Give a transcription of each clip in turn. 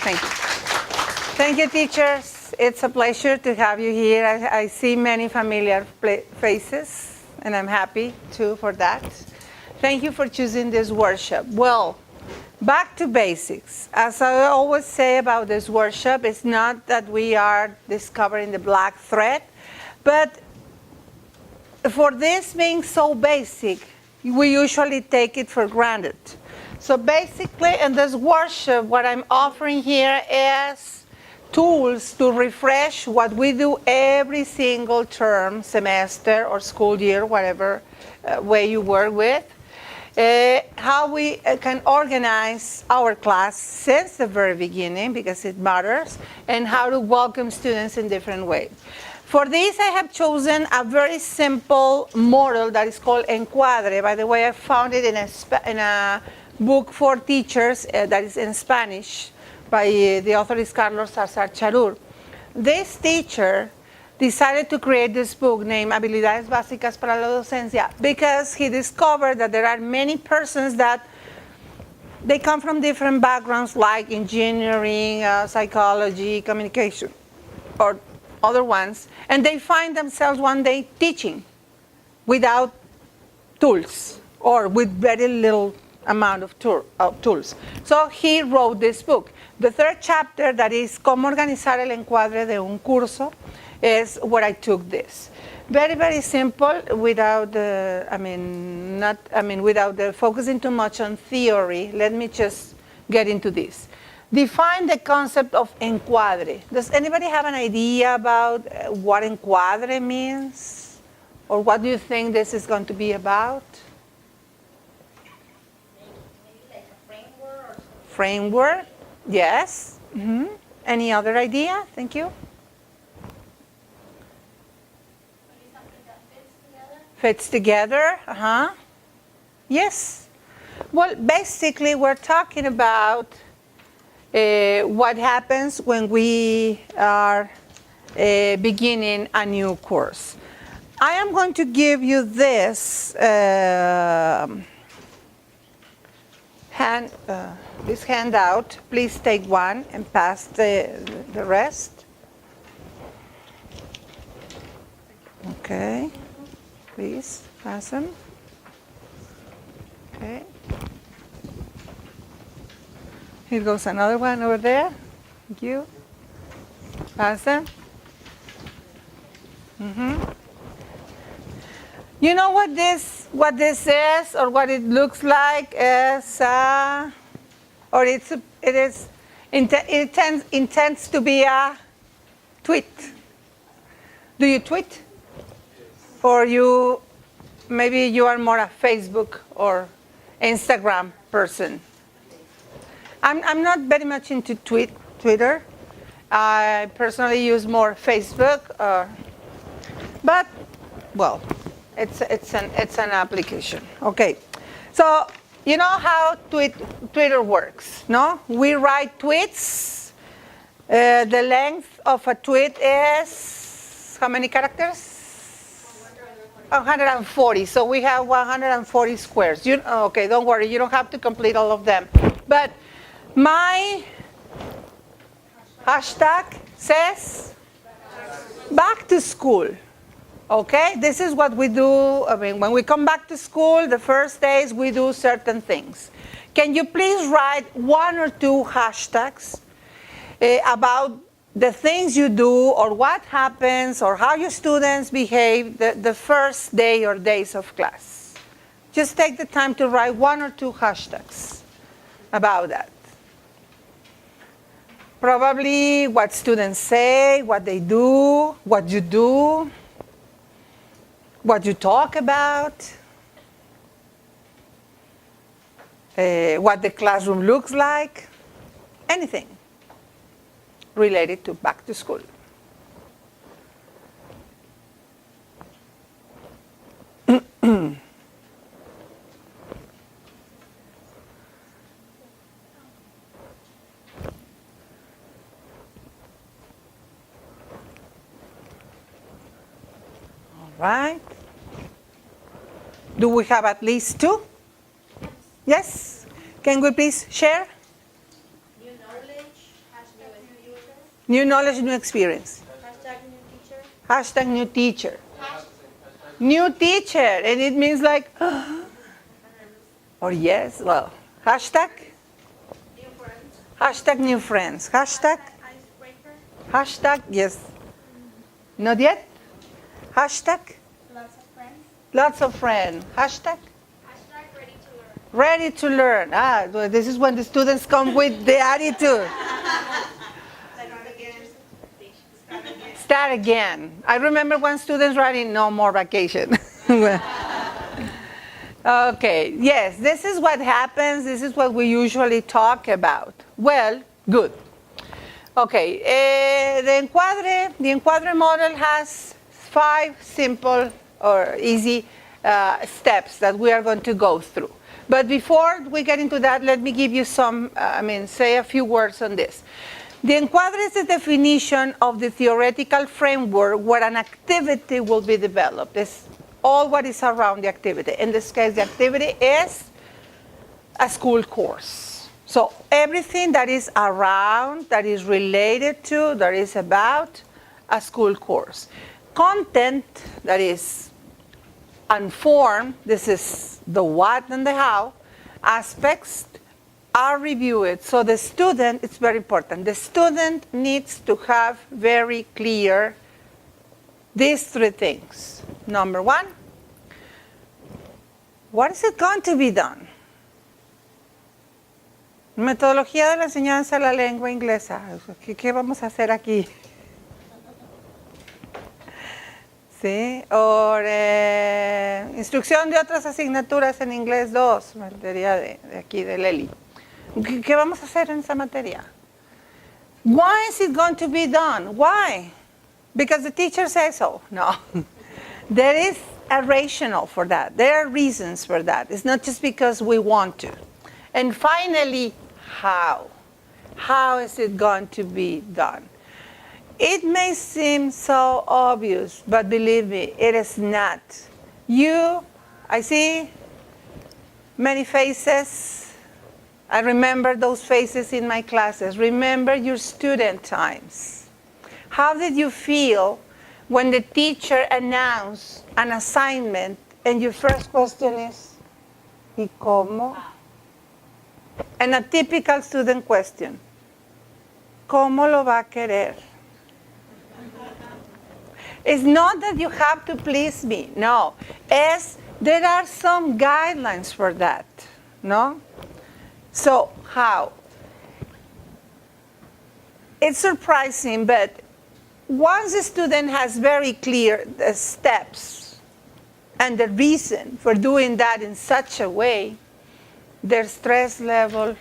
Thank you. Thank you, teachers. It's a pleasure to have you here. I see many familiar faces, and I'm happy, too, for that. Thank you for choosing this workshop. Well, back to basics. As I always say about this workshop, it's not that we are discovering the black thread, but for this being so basic, we usually take it for granted. So basically, in this workshop, what I'm offering here is tools to refresh what we do every single term, semester, or school year, whatever way you work with. How we can organize our class since the very beginning, because it matters, and how to welcome students in different ways. For this, I have chosen a very simple model that is called Encuadre. By the way, I found it in a book for teachers that is in Spanish by the author is Carlos Charur. This teacher decided to create this book named Habilidades Básicas para la Docencia because he discovered that there are many persons that they come from different backgrounds like engineering, psychology, communication, or other ones, and they find themselves one day teaching without tools or with very little amount of tools. So he wrote this book. The third chapter, that is Cómo organizar el encuadre de un curso, is where I took this. Very, very simple, without the, without the focusing too much on theory. Let me just get into this. Define the concept of encuadre. Does anybody have an idea about what encuadre means? Or what do you think this is going to be about? Maybe like a framework or something. Framework, yes. Mm-hmm. Any other idea? Thank you. Maybe something that fits together. Fits together, Yes. Well, basically, we're talking about what happens when we are beginning a new course. I am going to give you this this handout. Please take one and pass the rest. Okay, please pass them. Okay. Here goes another one over there. Thank you. Pass them. You know what this is, or what it looks like is, or it intends to be a tweet. Do you tweet? Or maybe you are more a Facebook or Instagram person? I'm not very much into Twitter. I personally use more Facebook, but well, it's an application. Okay, so you know how Twitter works, no? We write tweets. The length of a tweet is how many characters? 140. So we have 140 squares. Okay, don't worry. You don't have to complete all of them. But my hashtag says back to school. Okay, this is what we do. When we come back to school, the first days we do certain things. Can you please write one or two hashtags about the things you do, or what happens, or how your students behave the first day or days of class? Just take the time to write one or two hashtags about that. Probably what students say, what they do, what you do, what you talk about, what the classroom looks like, anything related to back to school. Right? Do we have at least two? Yes? Can we please share? New knowledge, New knowledge, new experience. Hashtag new teacher. Hashtag new teacher. New teacher, and it means like, or yes, well, hashtag, New friends. hashtag new friends. Hashtag, Icebreaker. hashtag, yes. Not yet? Hashtag, Lots of friends. lots of friends. Hashtag, Hashtag ready to learn. ready to learn. Ah, well, this is when the students come with the attitude. Start again. I remember one student writing, no more vacation. Okay, yes, this is what happens. This is what we usually talk about. Well, good. Okay, the encuadre model has 5 simple or easy steps that we are going to go through. But before we get into that, let me give you say a few words on this. The encuadre is the definition of the theoretical framework where an activity will be developed. It's all what is around the activity. In this case, the activity is a school course. So everything that is around, that is related to, that is about a school course. Content, that is unformed, this is the what and the how, aspects are reviewed. So the student, it's very important, the student needs to have very clear these 3 things. Number 1, what is it going to be done? Metodología de la enseñanza de la lengua inglesa. ¿Qué vamos a hacer aquí? ¿Sí? O instrucción de otras asignaturas en inglés 2, materia de aquí de Leli. ¿Qué vamos a hacer en esa materia? Why is it going to be done? Why? Because the teacher says so. No. There is a rationale for that. There are reasons for that. It's not just because we want to. And finally, how? How is it going to be done? It may seem so obvious, but believe me, it is not. I see many faces. I remember those faces in my classes. Remember your student times. How did you feel when the teacher announced an assignment and your first question is, ¿y cómo? And a typical student question, ¿cómo lo va a querer? It's not that you have to please me, no. There are some guidelines for that, no? So how? It's surprising, but once a student has very clear the steps and the reason for doing that in such a way, their stress level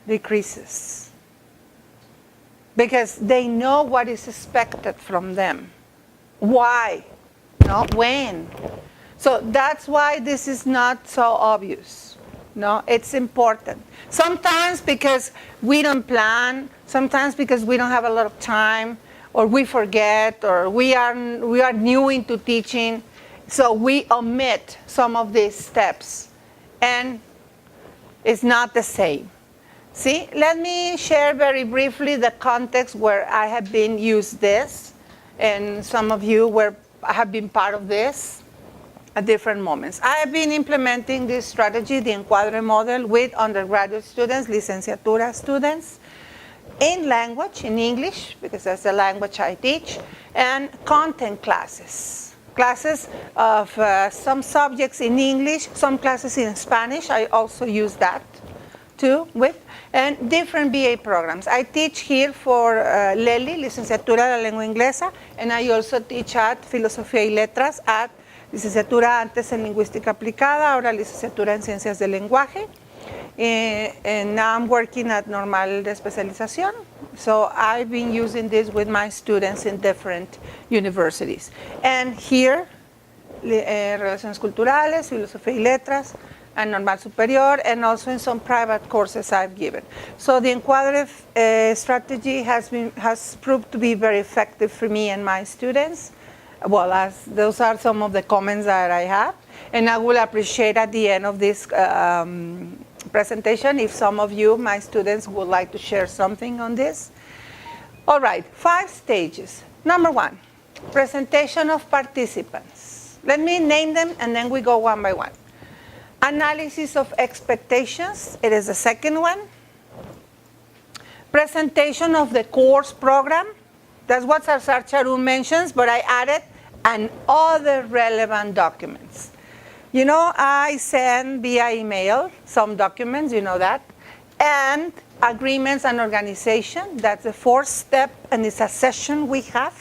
decreases. Because they know what is expected from them. Why? Not when. So that's why this is not so obvious. No, it's important. Sometimes because we don't plan, sometimes because we don't have a lot of time, or we forget, or we are new into teaching, so we omit some of these steps. And it's not the same. See, let me share very briefly the context where I have been used this, and some of you have been part of this at different moments. I have been implementing this strategy, the encuadre model, with undergraduate students, licenciatura students, in language, in English, because that's the language I teach, and content classes. Classes of some subjects in English, some classes in Spanish. I also use that too, and different BA programs. I teach here for LELI, Licenciatura de la Lengua Inglesa, and I also teach at Filosofía y Letras at licenciatura antes en Lingüística Aplicada, ahora licenciatura en Ciencias del Lenguaje. And now I'm working at Normal de Especialización. So I've been using this with my students in different universities. And here, Relaciones Culturales, Filosofía y Letras, and Normal Superior, and also in some private courses I've given. So the encuadre strategy has proved to be very effective for me and my students. Well, as those are some of the comments that I have. And I will appreciate at the end of this presentation if some of you, my students, would like to share something on this. All right, 5 stages. Number 1, presentation of participants. Let me name them and then we go one by one. Analysis of expectations, it is the second one. Presentation of the course program. That's what Charu mentions, but I added and other relevant documents. You know, I send via email some documents, you know that, and agreements and organization. That's the 4th step, and it's a session we have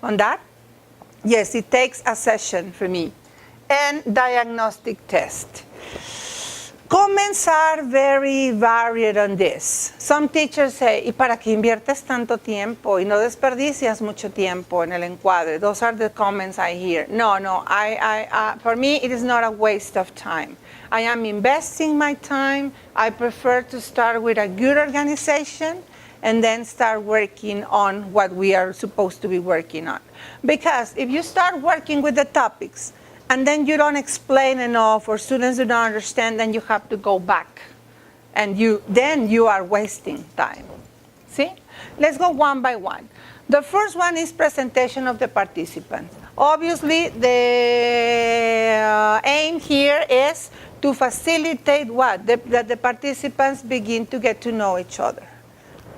on that. Yes, it takes a session for me. And diagnostic test. Comments are very varied on this. Some teachers say, ¿y para qué inviertes tanto tiempo? Y no desperdicias mucho tiempo en el encuadre. Those are the comments I hear. No, for me, it is not a waste of time. I am investing my time. I prefer to start with a good organization and then start working on what we are supposed to be working on. Because if you start working with the topics, and then you don't explain enough, or students do not understand, then you have to go back. And then you are wasting time. See? Let's go one by one. The first one is presentation of the participants. Obviously, the aim here is to facilitate what? That the participants begin to get to know each other.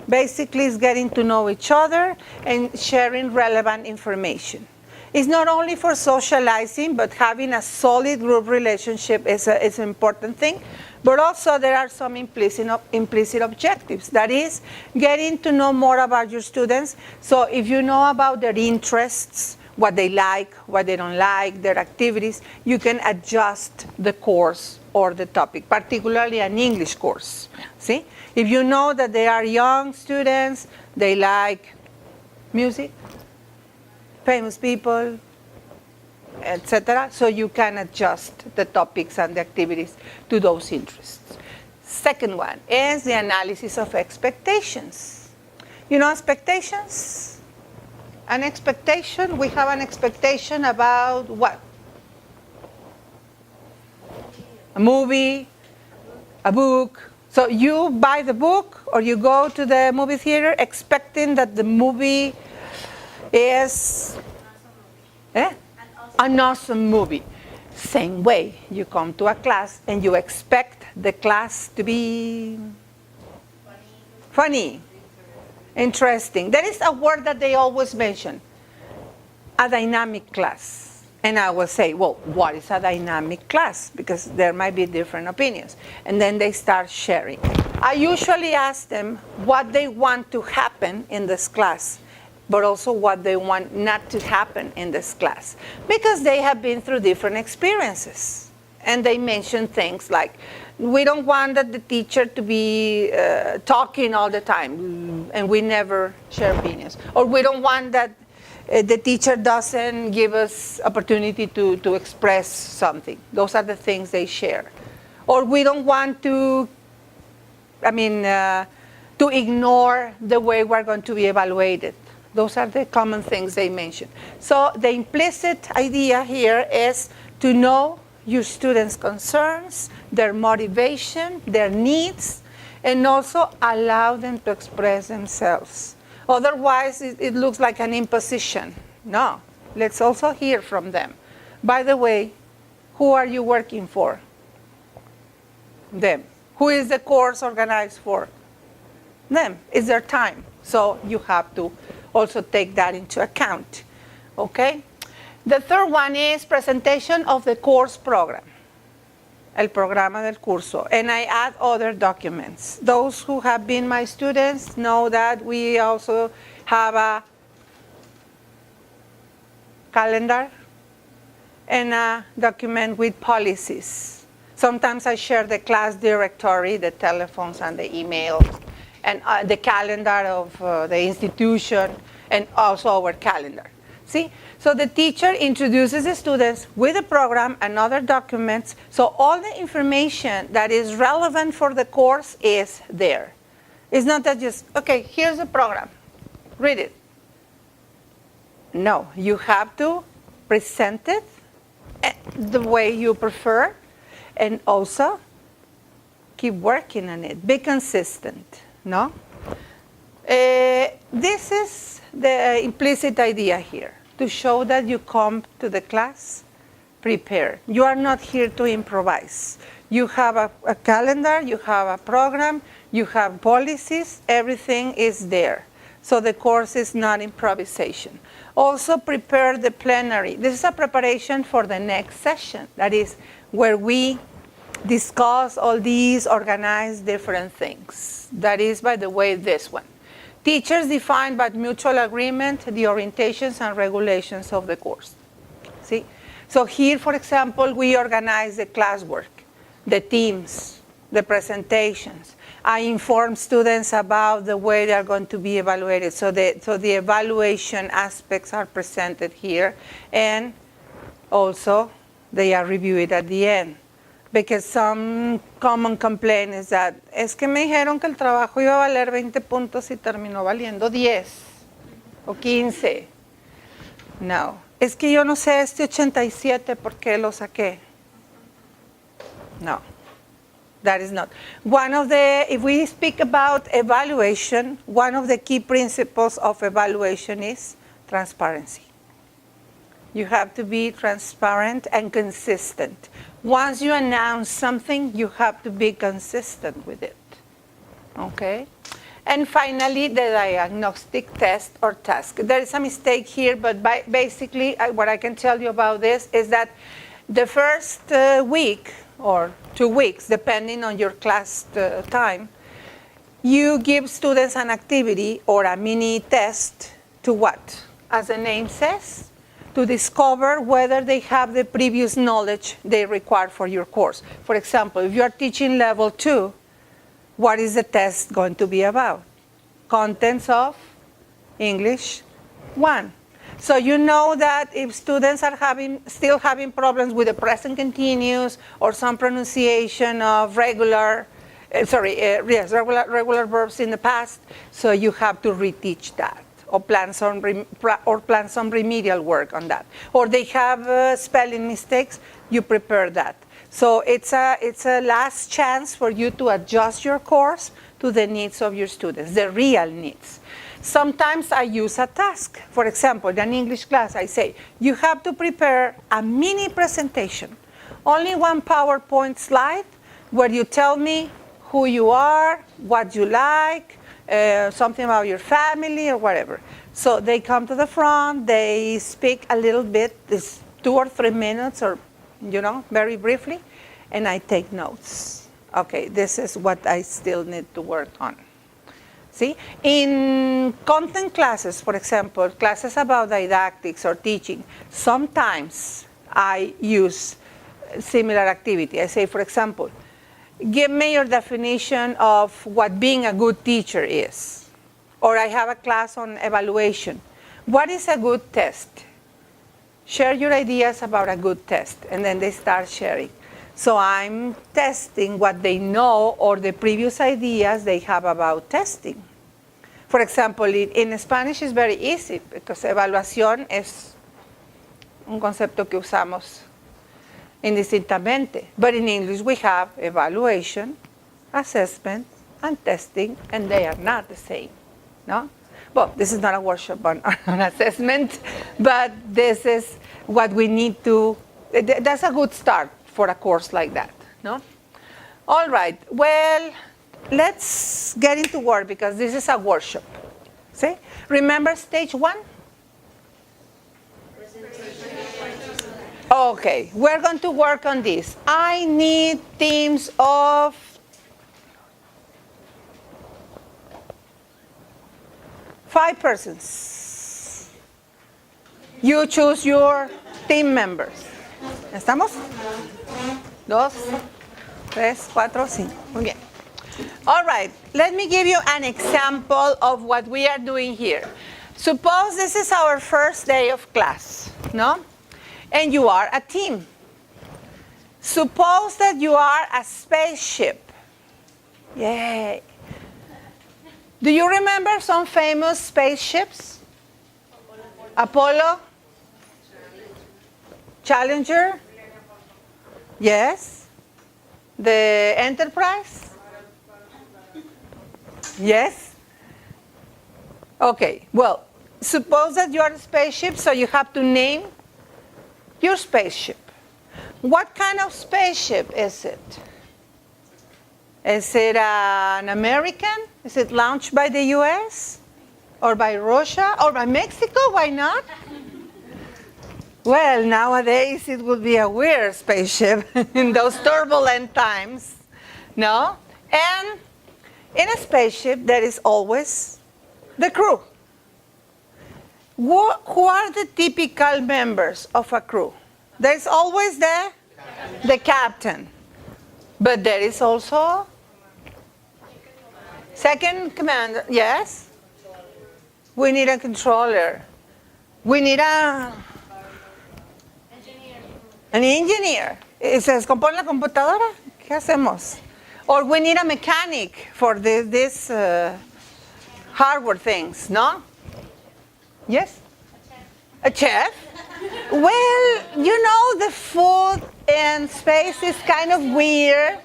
Basically, it's getting to know each other and sharing relevant information. It's not only for socializing, but having a solid group relationship is an important thing. But also there are some implicit objectives. That is, getting to know more about your students. So if you know about their interests, what they like, what they don't like, their activities, you can adjust the course or the topic, particularly an English course. See? If you know that they are young students, they like music, famous people, etc. So you can adjust the topics and the activities to those interests. Second one is the analysis of expectations. You know expectations? An expectation, we have an expectation about what? A movie, a book. So you buy the book or you go to the movie theater expecting that the movie is an awesome movie. Same way, you come to a class and you expect the class to be funny, interesting. There is a word that they always mention, a dynamic class. And I will say, well, what is a dynamic class? Because there might be different opinions. And then they start sharing. I usually ask them what they want to happen in this class, but also what they want not to happen in this class. Because they have been through different experiences. And they mention things like, we don't want that the teacher to be talking all the time, and we never share opinions. Or we don't want that the teacher doesn't give us opportunity to express something. Those are the things they share. Or we don't want to ignore the way we're going to be evaluated. Those are the common things they mention. So the implicit idea here is to know your students' concerns, their motivation, their needs, and also allow them to express themselves. Otherwise, it looks like an imposition. No, let's also hear from them. By the way, who are you working for? Them. Who is the course organized for? Them. It's their time. So you have to also take that into account. Okay? The third one is presentation of the course program. El programa del curso. And I add other documents. Those who have been my students know that we also have a calendar and a document with policies. Sometimes I share the class directory, the telephones and the emails, and the calendar of the institution, and also our calendar. See? So the teacher introduces the students with the program and other documents. So all the information that is relevant for the course is there. It's not that just, okay, here's the program. Read it. No, you have to present it the way you prefer, and also keep working on it. Be consistent, no? This is the implicit idea here, to show that you come to the class prepared. You are not here to improvise. You have a calendar, you have a program, you have policies, everything is there. So the course is not improvisation. Also prepare the plenary. This is a preparation for the next session. That is where we discuss all these, organize different things. That is, by the way, this one. Teachers define by mutual agreement the orientations and regulations of the course. See? So here, for example, we organize the classwork, the teams, the presentations. I inform students about the way they are going to be evaluated. So the evaluation aspects are presented here. And also, they are reviewed at the end. Because some common complaint is that, es que me dijeron que el trabajo iba a valer 20 puntos y terminó valiendo 10 o 15. No. Es que yo no sé este 87 por qué lo saqué. No. That is not. If we speak about evaluation, one of the key principles of evaluation is transparency. You have to be transparent and consistent. Once you announce something, you have to be consistent with it. Okay? And finally, the diagnostic test or task. There is a mistake here, but basically, what I can tell you about this is that the first week or 2 weeks, depending on your class time, you give students an activity or a mini test to what? As the name says, to discover whether they have the previous knowledge they require for your course. For example, if you are teaching level 2, what is the test going to be about? Contents of English 1. So you know that if students are still having problems with the present continuous or some pronunciation of regular verbs in the past, so you have to reteach that. Or plan some remedial work on that. Or they have spelling mistakes, you prepare that. So it's a last chance for you to adjust your course to the needs of your students, the real needs. Sometimes I use a task. For example, in an English class, I say, you have to prepare a mini presentation, only one PowerPoint slide, where you tell me who you are, what you like, something about your family or whatever. So they come to the front, they speak a little bit, this 2 or 3 minutes or, very briefly, and I take notes. Okay, this is what I still need to work on. See? In content classes, for example, classes about didactics or teaching, sometimes I use similar activity. I say, for example, give me your definition of what being a good teacher is. Or I have a class on evaluation. What is a good test? Share your ideas about a good test. And then they start sharing. So I'm testing what they know or the previous ideas they have about testing. For example, in Spanish it's very easy because evaluación es un concepto que usamos indistintamente. But in English we have evaluation, assessment, and testing, and they are not the same. No? Well, this is not a workshop on assessment, but this is what we need to, that's a good start for a course like that. No? All right, well, let's get into work because this is a workshop. See? Remember stage 1? Okay, we're going to work on this. I need teams of 5 persons. You choose your team members. ¿Estamos? 2, 3, 4, 5. Muy bien. All right, let me give you an example of what we are doing here. Suppose this is our first day of class, no? And you are a team. Suppose that you are a spaceship. Yay. Do you remember some famous spaceships? Apollo? Challenger? Yes. The Enterprise? Yes. Okay, well, suppose that you are a spaceship, so you have to name your spaceship. What kind of spaceship is it? Is it an American? Is it launched by the US? Or by Russia? Or by Mexico? Why not? Well, nowadays it would be a weird spaceship in those turbulent times. No? And in a spaceship, there is always the crew. Who are the typical members of a crew? There's always the captain. But there is also second commander. Yes? We need a controller. We need an engineer. ¿Se descompone la computadora? ¿Qué hacemos? Or we need a mechanic for this hardware things, no? Yes? A chef? Well, you know, the food and space is kind of weird.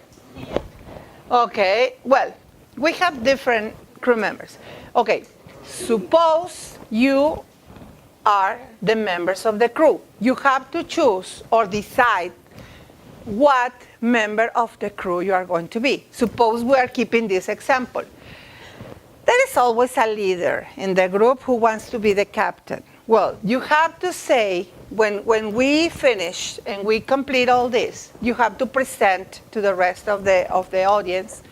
Okay, well, we have different crew members. Okay, suppose you are the members of the crew. You have to choose or decide what member of the crew you are going to be. Suppose we are keeping this example. There is always a leader in the group who wants to be the captain. Well, you have to say, when we finish and we complete all this, you have to present to the rest of the audience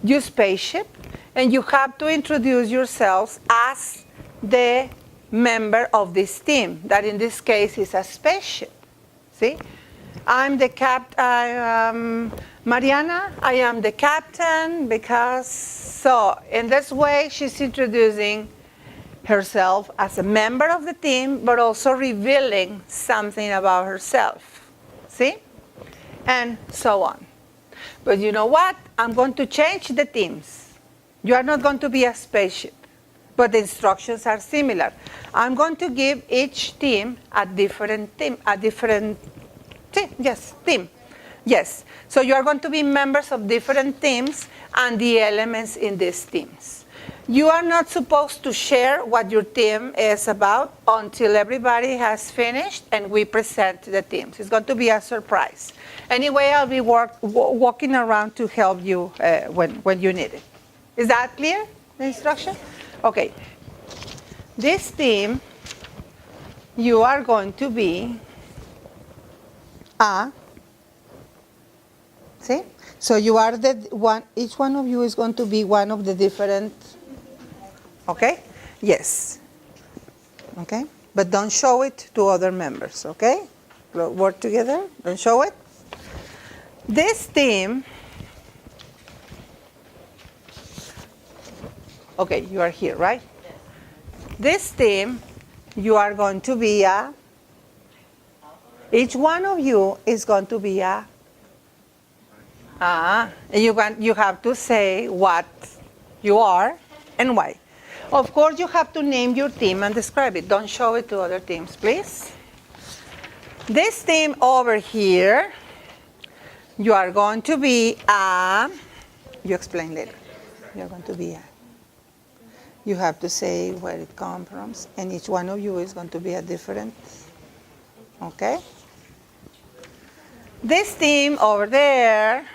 your spaceship, and you have to introduce yourselves as the member of this team, that in this case is a spaceship. See? I'm the Mariana, I am the captain because, so in this way she's introducing herself as a member of the team, but also revealing something about herself. See? And so on. But you know what? I'm going to change the teams. You are not going to be a spaceship, but the instructions are similar. I'm going to give each team a different team, team. Yes. So you are going to be members of different teams and the elements in these teams. You are not supposed to share what your team is about until everybody has finished and we present the teams. It's going to be a surprise. Anyway, I'll be walking around to help you when you need it. Is that clear, the instruction? Okay. This team, you are going to be see? So you are the one, each one of you is going to be one of the different, okay? Yes. Okay? But don't show it to other members, okay? Work together, don't show it. This team, okay, you are here, right? This team, you are going to be each one of you is going to be and you have to say what you are and why. Of course, you have to name your team and describe it. Don't show it to other teams, please. This team over here, you are going to be you explain later. You're going to be you have to say where it comes from, and each one of you is going to be a different, okay? This team over there,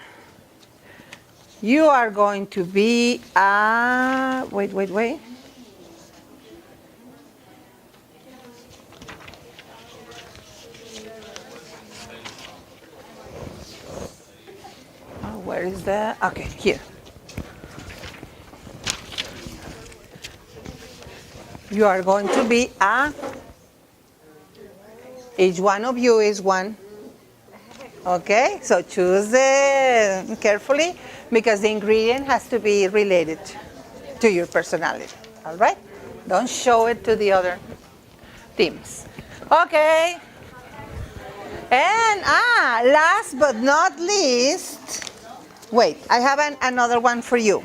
you are going to be wait. Where is the, okay, here. You are going to be each one of you is one. Okay, so choose carefully because the ingredient has to be related to your personality. All right? Don't show it to the other teams. Okay. And last but not least, wait, I have another one for you.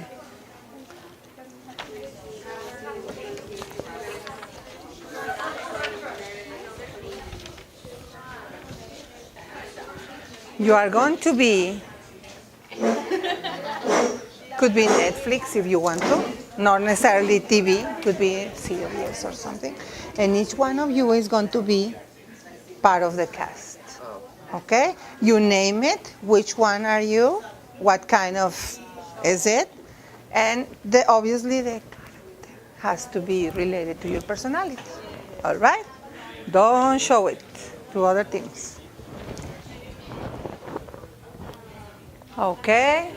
You are going to be, could be Netflix if you want to. not necessarily TV, could be series or something. And each one of you is going to be part of the cast. Okay? You name it. Which one are you? What kind of is it? And obviously the character has to be related to your personality. All right? Don't show it to other things. Okay?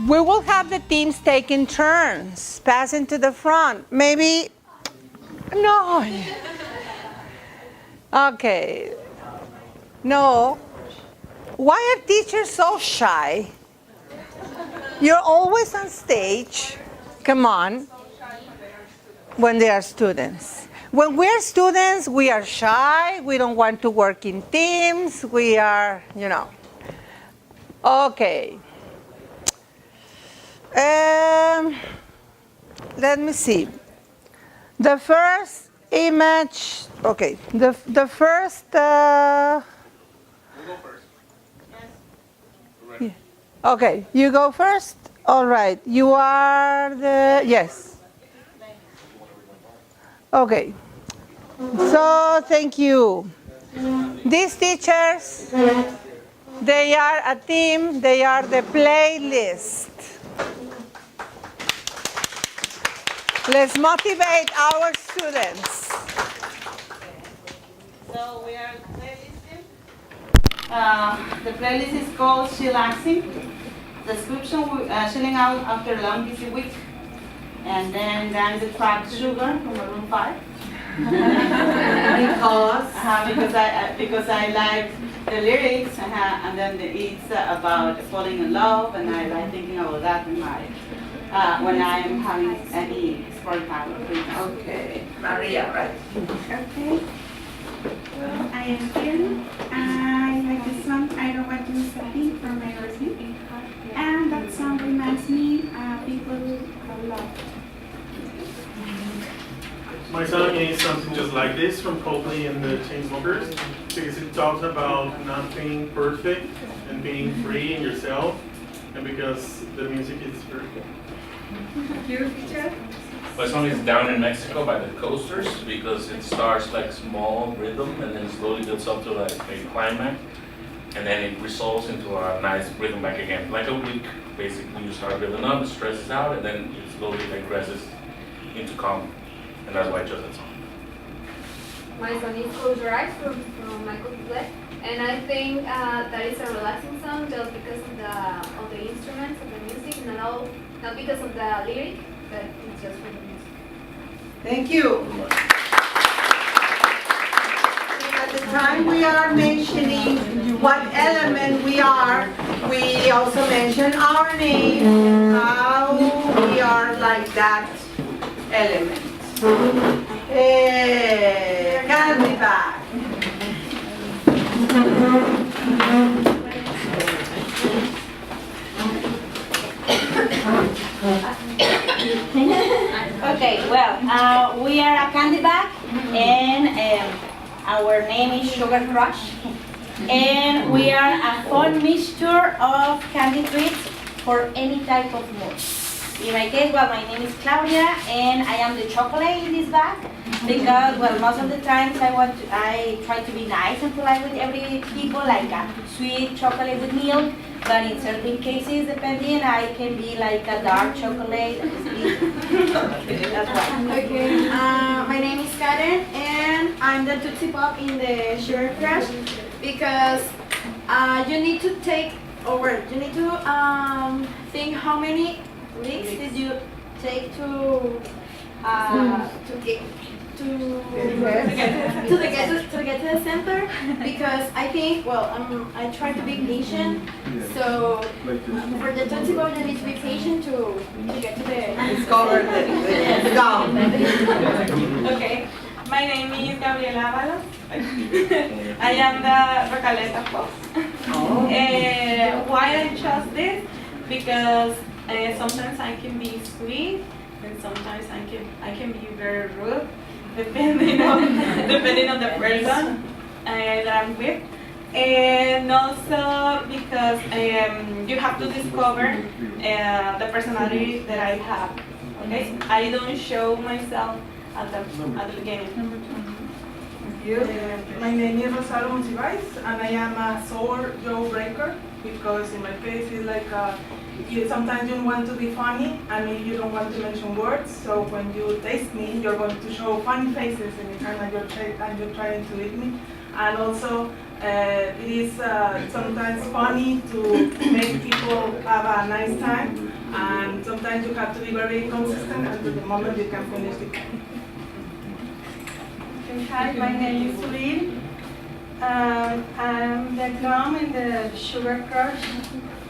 We will have the teams taking turns, passing to the front. Maybe, no. Okay. No. Why are teachers so shy? You're always on stage. Come on. When they are students. When we're students, we are shy. We don't want to work in teams. We are, Okay. Let me see. The first image, okay. The first. We'll go first. Yes. Yeah. Okay, you go first. All right. You are the yes. Okay. So thank you. These teachers, they are a team. They are the playlist. Let's motivate our students. So we are playlisting. The playlist is called Relaxing. Description, chilling out after a long busy week. And then the track Sugar from Maroon 5. because I like the lyrics, and then it's about falling in love, and I like thinking about that in my when I'm having any sport time or free time. Okay, Maria, right? Okay. Well, I am Karen. I like the song I Don't Want to Miss a Thing from my Garcia. And that song reminds me of people I love. My song is something just like this from Coldplay and the Chainsmokers, because it talks about not being perfect and being free in yourself, and because the music is very cool. My song is Down in Mexico by the Coasters because it starts like small rhythm and then slowly builds up to like a climax, and then it resolves into a nice rhythm back again. Like a week, basically you start building up, it stresses out, and then it slowly digresses into calm. And that's why I chose that song. My song is Close Your Eyes from Michael Bublé, and I think that is a relaxing song just because of the instruments, of the music, not because of the lyric, but it's just for the music. Thank you. At the time we are mentioning what element we are, we also mention our name and how we are like that element. Hey, candy bag. Okay, well, we are a candy bag, and our name is Sugar Crush, and we are a fun mixture of candy treats for any type of mood. In my case, well, my name is Claudia, and I am the chocolate in this bag because, well, most of the times I try to be nice and polite with every people, like a sweet chocolate with milk. But in certain cases, depending, I can be like a dark chocolate. That's why. Okay, my name is Karen, and I'm the Tootsie Pop in the Sugar Crush because you need to think how many licks did you take to get to the center because I think I try to be patient, so for the Tootsie Bowl you need to be patient to get to the Discover the gum. Okay, my name is Gabriela Avalos. I am the Recaleta boss. Why I chose this? Because sometimes I can be sweet and sometimes I can be very rude, depending on the person that I'm with. And also because you have to discover the personality that I have. Okay, I don't show myself at the beginning. My name is Rosario Monsiváis, and I am a sour jaw breaker because in my case it's like sometimes you want to be funny and maybe you don't want to mention words. So when you taste me, you're going to show funny faces anytime you're trying to eat me. And also it is sometimes funny to make people have a nice time, and sometimes you have to be very consistent until the moment you can finish the cake. Hi, my name is Lynn. I'm the gum in the Sugar Crush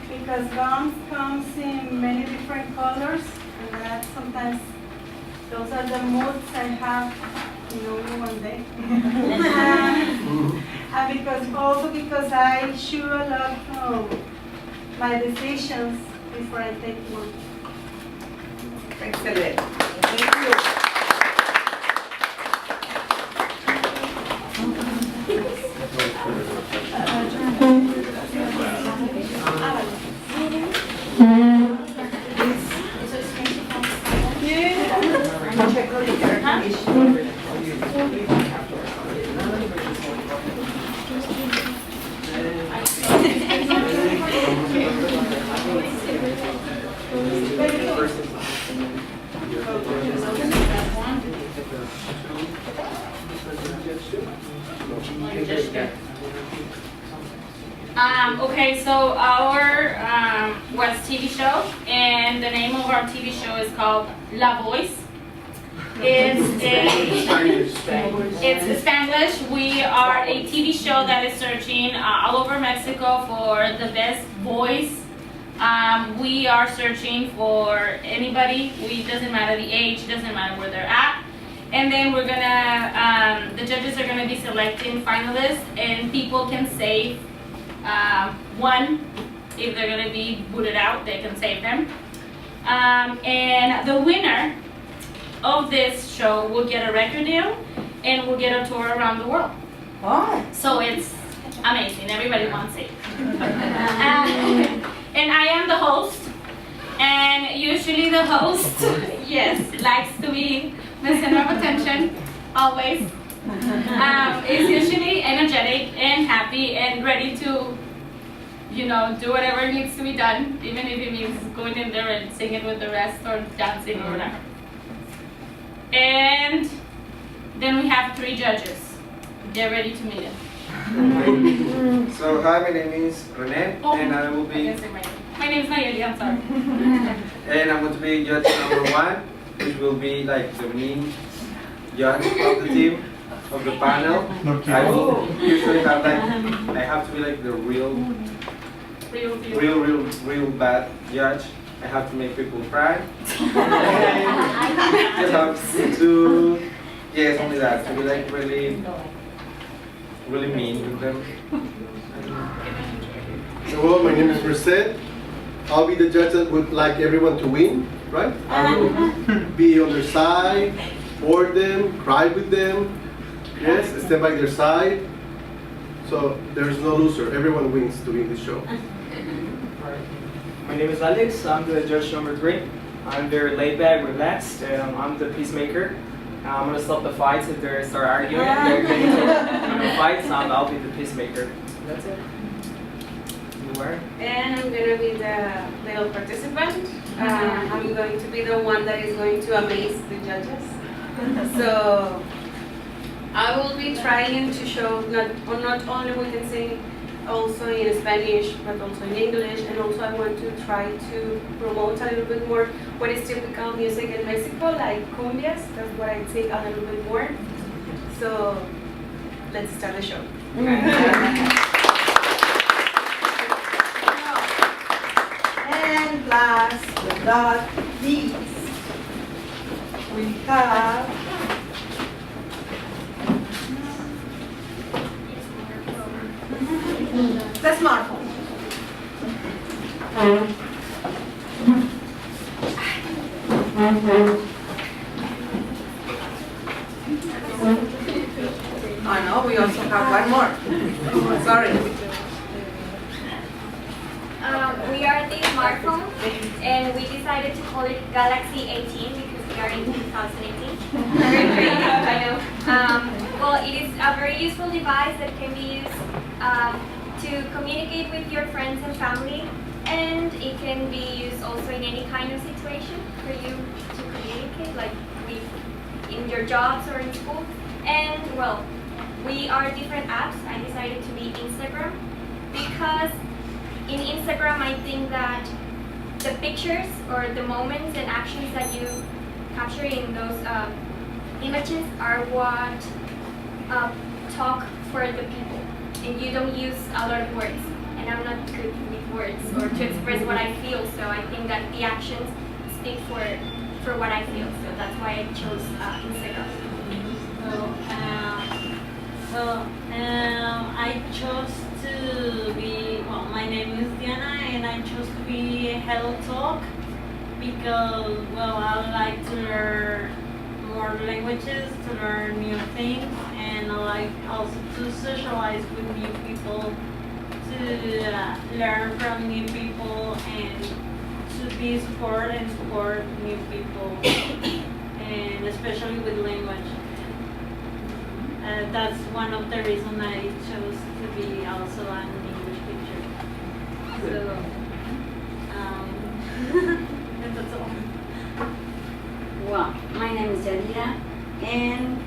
because gums comes in many different colors, and that sometimes those are the moods I have in only one day. And because I chew a lot from my decisions before I take one. Excellent. Thank you. Okay, so our was TV show, and the name of our TV show is called La Voice. It's Spanglish. We are a TV show that is searching all over Mexico for the best voice. We are searching for anybody. It doesn't matter the age, doesn't matter where they're at. And then we're gonna, the judges are gonna be selecting finalists, and people can save one. If they're gonna be booted out, they can save them. And the winner of this show will get a record deal and will get a tour around the world. Oh. So it's amazing. Everybody wants it. And I am the host. And usually the host, yes, likes to be the center of attention, always. Is usually energetic and happy and ready to, you know, do whatever needs to be done, even if it means going in there and singing with the rest or dancing or whatever. And then we have 3 judges. They're ready to meet them. So hi, my name is Rene, and I will be. My name is Nayeli, I'm sorry. And I'm going to be judge number 1, which will be like the main judge of the team, of the panel. I will usually have like, I have to be like the real bad judge. I have to make people cry. Just have to, yes, only that, to be like really mean with them. Hello, my name is Merced. I'll be the judge that would like everyone to win, right? I will be on their side, support them, cry with them, yes, stand by their side. So there's no loser, everyone wins doing this show. My name is Alex, I'm the judge number 3. I'm very laid back, relaxed, and I'm the peacemaker. I'm going to stop the fights if they start arguing. They're getting into fights, I'll be the peacemaker. That's it. And I'm going to be the little participant. I'm going to be the one that is going to amaze the judges. So I will be trying to show not only we can sing also in Spanish, but also in English, and also I want to try to promote a little bit more what is typical music in Mexico, like cumbias. That's what I think a little bit more. So let's start the show. And last but not least, we have the smartphone. Oh no, we also have one more. Sorry. We are the smartphone, and we decided to call it Galaxy 18 because we are in 2018. Very creative, I know. Well, it is a very useful device that can be used to communicate with your friends and family, and it can be used also in any kind of situation for you to communicate, like in your jobs or in school. And well, we are different apps. I decided to be Instagram because in Instagram, I think that the pictures or the moments and actions that you capture in those images are what talk for the people. And you don't use a lot of words. And I'm not good with words or to express what I feel. So I think that the actions speak for what I feel. So that's why I chose Instagram. I chose to be, well, my name is Diana, and I chose to be Hello Talk because, well, I like to learn more languages, to learn new things, and I like also to socialize with new people, to learn from new people, and to be support new people, and especially with language. That's one of the reasons I chose to be also an English teacher. So, and that's all. Well, my name is Yadira, and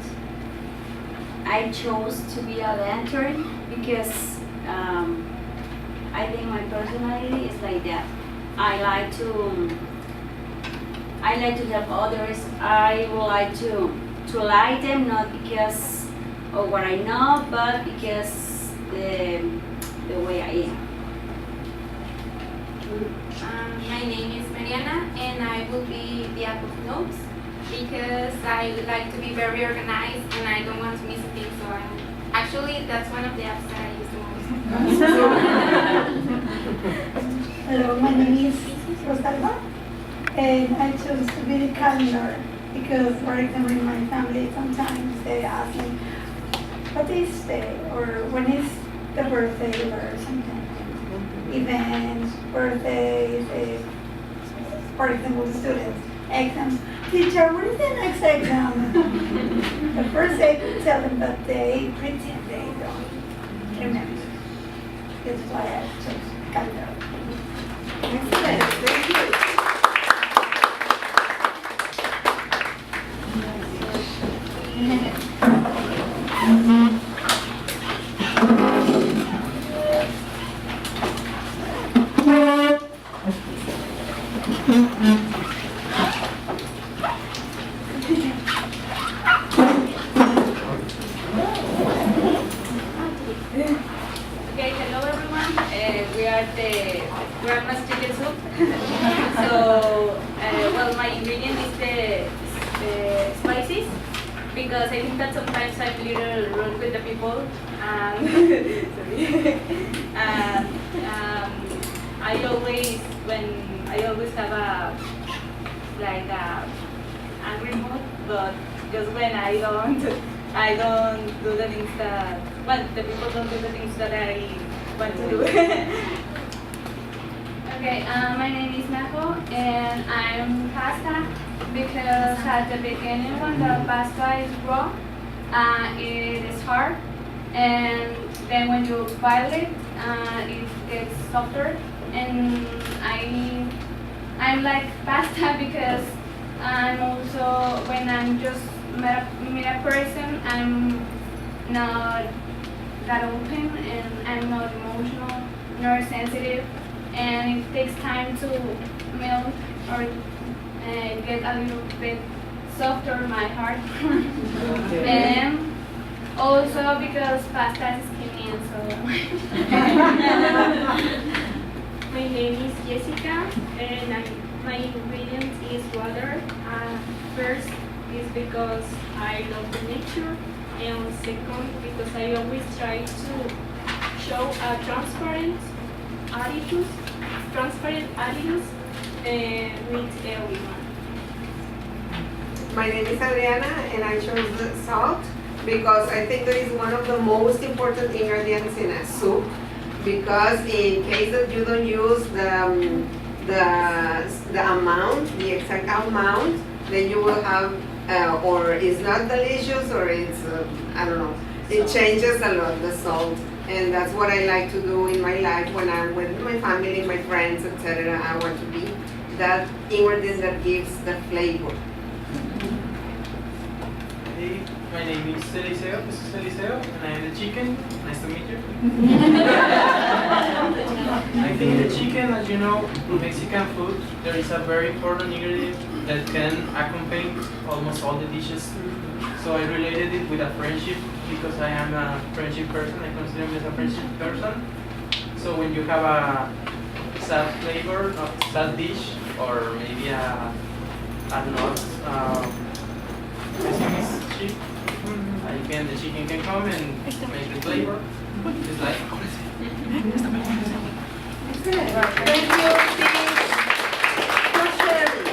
I chose to be a dancer because I think my personality is like that. I like to help others. I would like to like them, not because of what I know, but because the way I am. My name is Mariana, and I will be the app of notes because I like to be very organized and I don't want to miss a thing. So actually, that's one of the apps that I use the most. Hello, my name is Rosalba, and I chose to be the calendar because, for example, in my family, sometimes they ask me, what is the, or when is the birthday or something. Events, birthdays, for example, students, exams. Teacher, what is the next exam? The first day we tell them, but they pretend they don't remember. That's why I chose calendar. Excellent, thank you. Okay, hello everyone. We are the grandma's chicken soup. So, well, my ingredient is the spices because I think that sometimes I'm a little rude with the people. Sorry. I always have a angry mood, but just when I don't do the things that, well, the people don't do the things that I want to do. Okay, my name is Naco, and I'm pasta because at the beginning when the pasta is raw, it is hard, and then when you boil it, it gets softer. And I'm like pasta because I'm also, when I'm just meet a person, I'm not that open, and I'm not emotional nor sensitive, and it takes time to melt or get a little bit softer my heart. And also because pasta is skinny, and so. My name is Jessica, and my ingredient is water. First is because I love the nature, and second because I always try to show a transparent attitude with everyone. My name is Adriana, and I chose the salt because I think that is one of the most important ingredients in a soup. Because in case that you don't use the amount, the exact amount, then you will have, or it's not delicious, or it's I don't know. It changes a lot, the salt, and that's what I like to do in my life when I'm with my family, my friends, etc. I want to be that ingredient that gives the flavor. Hey, my name is Eliseo. This is Eliseo, and I am the chicken. Nice to meet you. I think the chicken, as you know, in Mexican food, there is a very important ingredient that can accompany almost all the dishes. So I related it with a friendship because I am a friendship person. I consider myself a friendship person. So when you have a sad flavor, sad dish, or maybe a not pessimist chick, the chicken can come and make the flavor. It's like.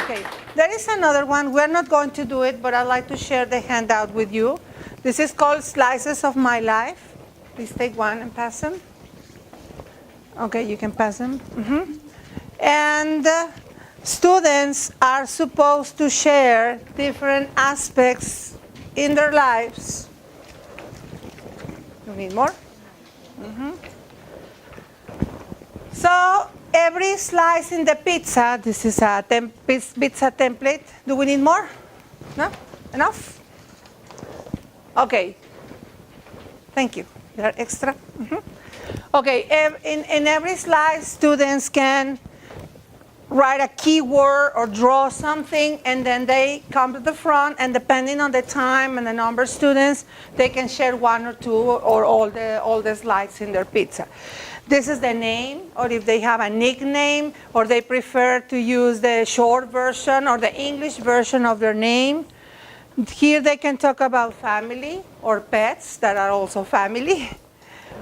Okay, there is another one. We're not going to do it, but I'd like to share the handout with you. This is called Slices of My Life. Please take one and pass them. Okay, you can pass them. And students are supposed to share different aspects in their lives. You need more? So every slice in the pizza, this is a pizza template. Do we need more? No? Enough? Okay. Thank you. There are extra? Okay, in every slice, students can write a keyword or draw something, and then they come to the front, and depending on the time and the number of students, they can share one or two or all the slides in their pizza. This is the name, or if they have a nickname, or they prefer to use the short version or the English version of their name. Here they can talk about family or pets that are also family,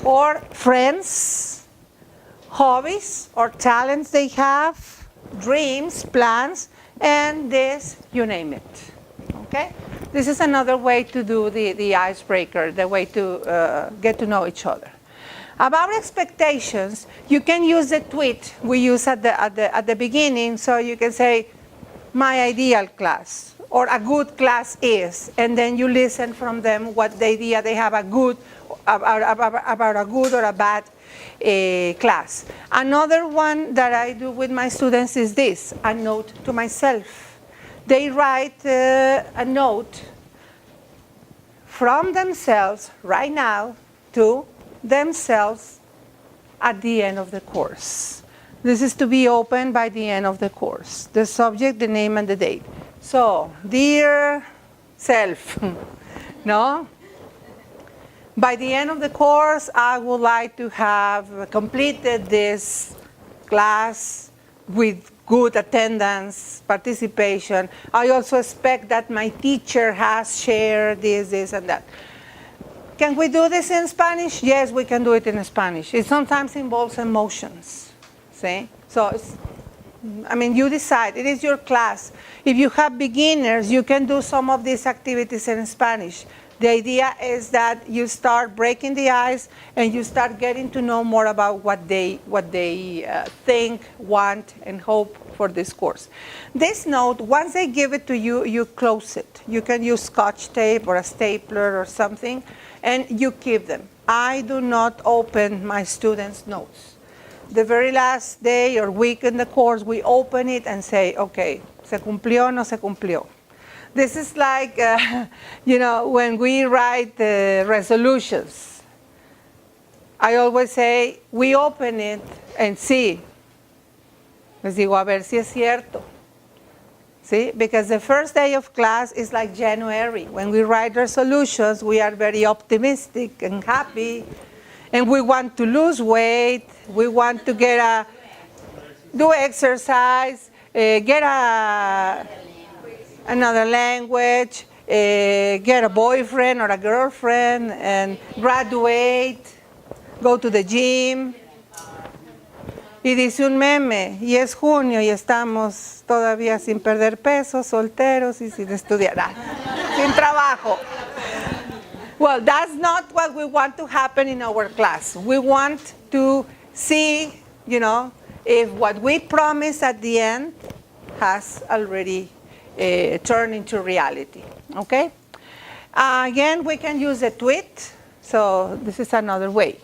or friends, hobbies or talents they have, dreams, plans, and this, you name it. Okay? This is another way to do the icebreaker, the way to get to know each other. About expectations, you can use the tweet we use at the beginning, so you can say, my ideal class, or a good class is, and then you listen from them what the idea they have about a good or a bad class. Another one that I do with my students is this, a note to myself. They write a note from themselves right now to themselves at the end of the course. This is to be opened by the end of the course. The subject, the name, and the date. So, dear self, no? By the end of the course, I would like to have completed this class with good attendance, participation. I also expect that my teacher has shared this, and that. Can we do this in Spanish? Yes, we can do it in Spanish. It sometimes involves emotions, see? So, you decide. It is your class. If you have beginners, you can do some of these activities in Spanish. The idea is that you start breaking the ice and you start getting to know more about what they think, want, and hope for this course. This note, once they give it to you, you close it. You can use Scotch tape or a stapler or something, and you keep them. I do not open my students' notes. The very last day or week in the course, we open it and say, okay, se cumplió, no se cumplió. This is like, when we write resolutions. I always say, we open it and see. Les digo, a ver si es cierto. See? Because the first day of class is like January. When we write our solutions, we are very optimistic and happy. And we want to lose weight. We want to do exercise, get another language, get a boyfriend or a girlfriend, and graduate, go to the gym. Y dice un meme, y es junio y estamos todavía sin perder peso, solteros y sin estudiar, sin trabajo. Well, that's not what we want to happen in our class. We want to see, if what we promise at the end has already turned into reality, okay? Again, we can use a tweet, so this is another way.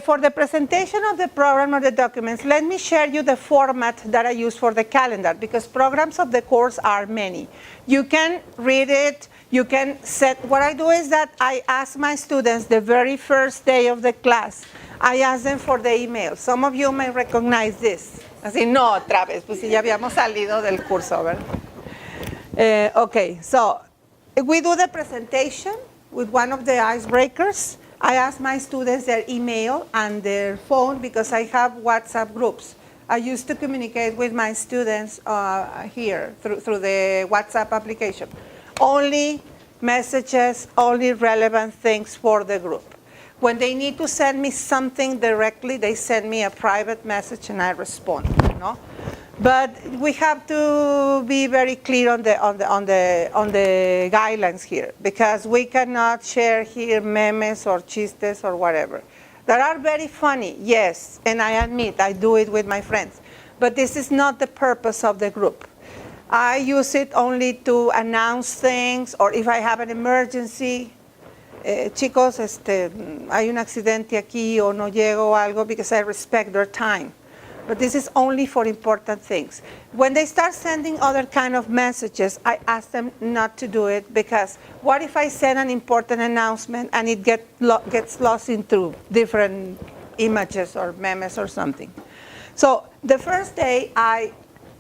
For the presentation of the program or the documents, let me share you the format that I use for the calendar, because programs of the course are many. You can read it, you can set, what I do is that I ask my students the very first day of the class, I ask them for the email. Some of you may recognize this. Así, no, otra vez, pues si ya habíamos salido del curso, ¿verdad? Okay, so we do the presentation with one of the icebreakers. I ask my students their email and their phone because I have WhatsApp groups. I used to communicate with my students here through the WhatsApp application. Only messages, only relevant things for the group. When they need to send me something directly, they send me a private message and I respond. But we have to be very clear on the guidelines here, because we cannot share here memes or chistes or whatever. That are very funny, yes, and I admit I do it with my friends. But this is not the purpose of the group. I use it only to announce things, or if I have an emergency. Chicos, hay un accidente aquí o no llego o algo, because I respect their time. But this is only for important things. When they start sending other kind of messages, I ask them not to do it, because what if I send an important announcement and it gets lost into different images or memes or something? So the first day I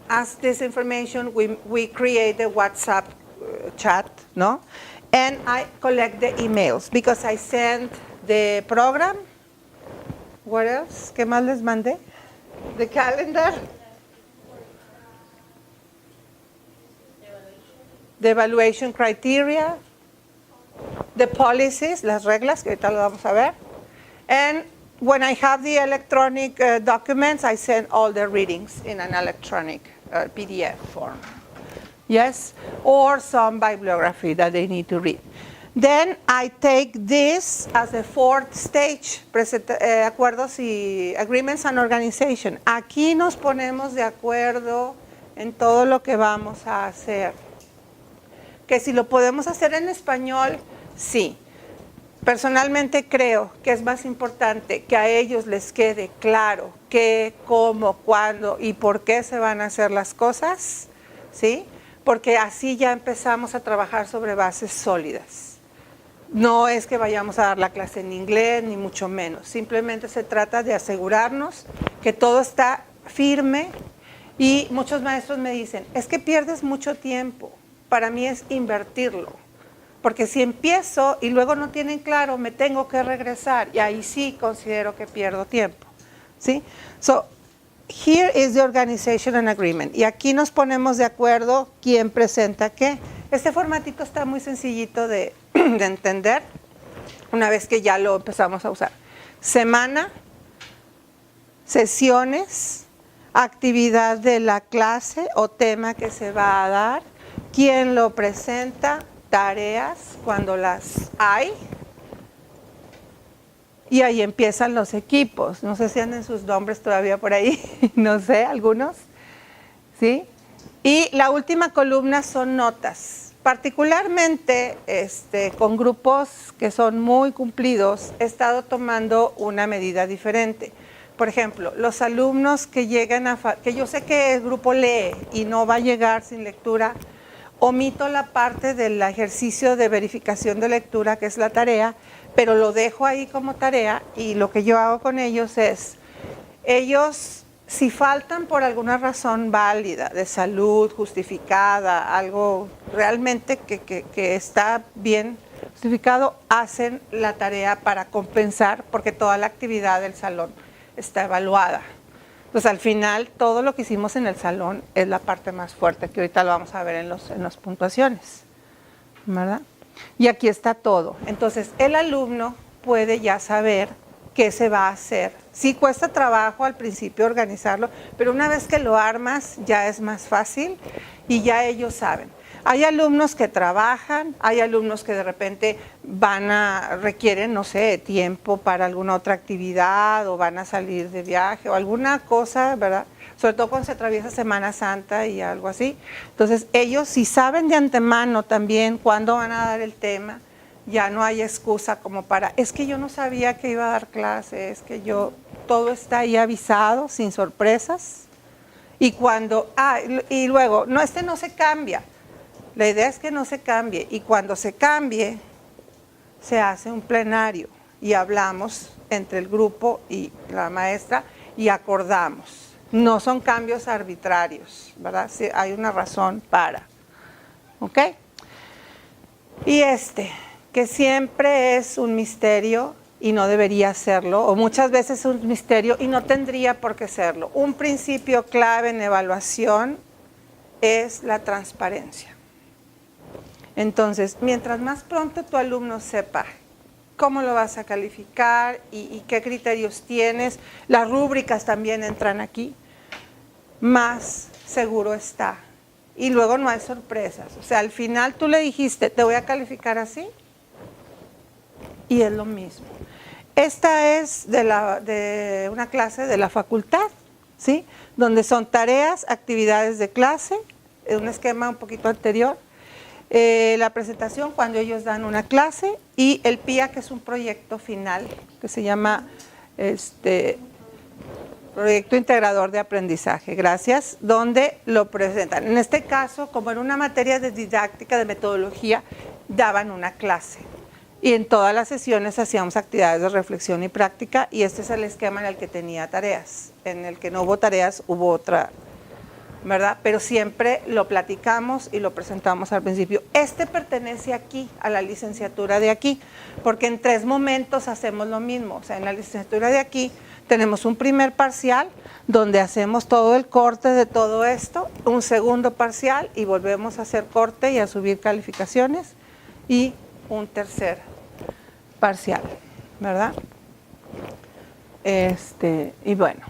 ask this information, we create a WhatsApp chat, no? And I collect the emails, because I send the program. What else? ¿Qué más les mandé? The calendar, the evaluation criteria, the policies, las reglas, que ahorita lo vamos a ver. And when I have the electronic documents, I send all the readings in an electronic PDF form. Yes? Or some bibliography that they need to read. Then I take this as a fourth stage, acuerdos y agreements and organization. Aquí nos ponemos de acuerdo en todo lo que vamos a hacer. Que si lo podemos hacer en español, sí. Personalmente creo que es más importante que a ellos les quede claro qué, cómo, cuándo y por qué se van a hacer las cosas, ¿sí? Porque así ya empezamos a trabajar sobre bases sólidas. No es que vayamos a dar la clase en inglés, ni mucho menos. Simplemente se trata de asegurarnos que todo está firme. Y muchos maestros me dicen, es que pierdes mucho tiempo. Para mí es invertirlo. Porque si empiezo y luego no tienen claro, me tengo que regresar. Y ahí sí considero que pierdo tiempo. ¿Sí? So, here is the organization and agreement. Y aquí nos ponemos de acuerdo quién presenta qué. Este formatito está muy sencillito de entender una vez que ya lo empezamos a usar. Semana, sesiones, actividad de la clase o tema que se va a dar, quién lo presenta, tareas cuando las hay, y ahí empiezan los equipos. No sé si anden sus nombres todavía por ahí, no sé, algunos, ¿sí? Y la última columna son notas. Particularmente con grupos que son muy cumplidos, he estado tomando una medida diferente. Por ejemplo, los alumnos que llegan que yo sé que el grupo lee y no va a llegar sin lectura, omito la parte del ejercicio de verificación de lectura, que es la tarea, pero lo dejo ahí como tarea y lo que yo hago con ellos es, ellos si faltan por alguna razón válida, de salud, justificada, algo realmente que está bien justificado, hacen la tarea para compensar porque toda la actividad del salón está evaluada. Entonces al final todo lo que hicimos en el salón es la parte más fuerte, que ahorita lo vamos a ver en las puntuaciones, ¿verdad? Y aquí está todo. Entonces el alumno puede ya saber qué se va a hacer. Sí cuesta trabajo al principio organizarlo, pero una vez que lo armas ya es más fácil y ya ellos saben. Hay alumnos que trabajan, hay alumnos que de repente requieren, no sé, tiempo para alguna otra actividad o van a salir de viaje o alguna cosa, ¿verdad? Sobre todo cuando se atraviesa Semana Santa y algo así. Entonces ellos si saben de antemano también cuándo van a dar el tema, ya no hay excusa como para, es que yo no sabía que iba a dar clase, es que todo está ahí avisado, sin sorpresas. Y y luego, no, no se cambia. La idea es que no se cambie. Y cuando se cambie, se hace un plenario y hablamos entre el grupo y la maestra y acordamos. No son cambios arbitrarios, ¿verdad? Sí, hay una razón para. ¿Ok? Y que siempre es un misterio y no debería serlo, o muchas veces es un misterio y no tendría por qué serlo. Un principio clave en evaluación es la transparencia. Entonces, mientras más pronto tu alumno sepa cómo lo vas a calificar y qué criterios tienes, las rúbricas también entran aquí, más seguro está. Y luego no hay sorpresas. O sea, al final tú le dijiste, te voy a calificar así, y es lo mismo. Esta es de una clase de la facultad, ¿sí? Donde son tareas, actividades de clase, un esquema un poquito anterior, la presentación cuando ellos dan una clase y el PIA, que es un proyecto final, que se llama Proyecto Integrador de Aprendizaje, gracias, donde lo presentan. En este caso, como en una materia de didáctica, de metodología, daban una clase. Y en todas las sesiones hacíamos actividades de reflexión y práctica, y este es el esquema en el que tenía tareas. En el que no hubo tareas, hubo otra, ¿verdad? Pero siempre lo platicamos y lo presentamos al principio. Pertenece aquí, a la licenciatura de aquí, porque en 3 momentos hacemos lo mismo. O sea, en la licenciatura de aquí tenemos un primer parcial, donde hacemos todo el corte de todo esto, un segundo parcial, y volvemos a hacer corte y a subir calificaciones, y un tercer parcial, ¿verdad? Y bueno.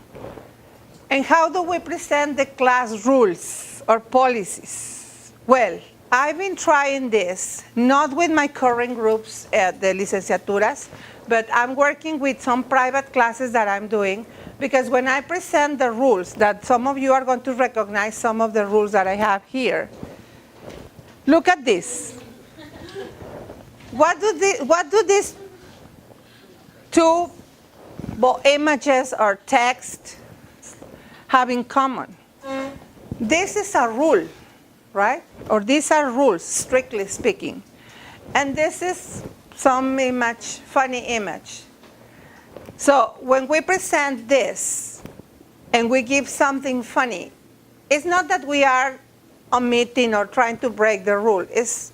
And how do we present the class rules or policies? Well, I've been trying this, not with my current groups at the licenciaturas, but I'm working with some private classes that I'm doing, because when I present the rules, that some of you are going to recognize some of the rules that I have here. Look at this. What do these 2 images or text have in common? This is a rule, right? Or these are rules, strictly speaking. And this is some image, funny image. So when we present this and we give something funny, it's not that we are omitting or trying to break the rule. It's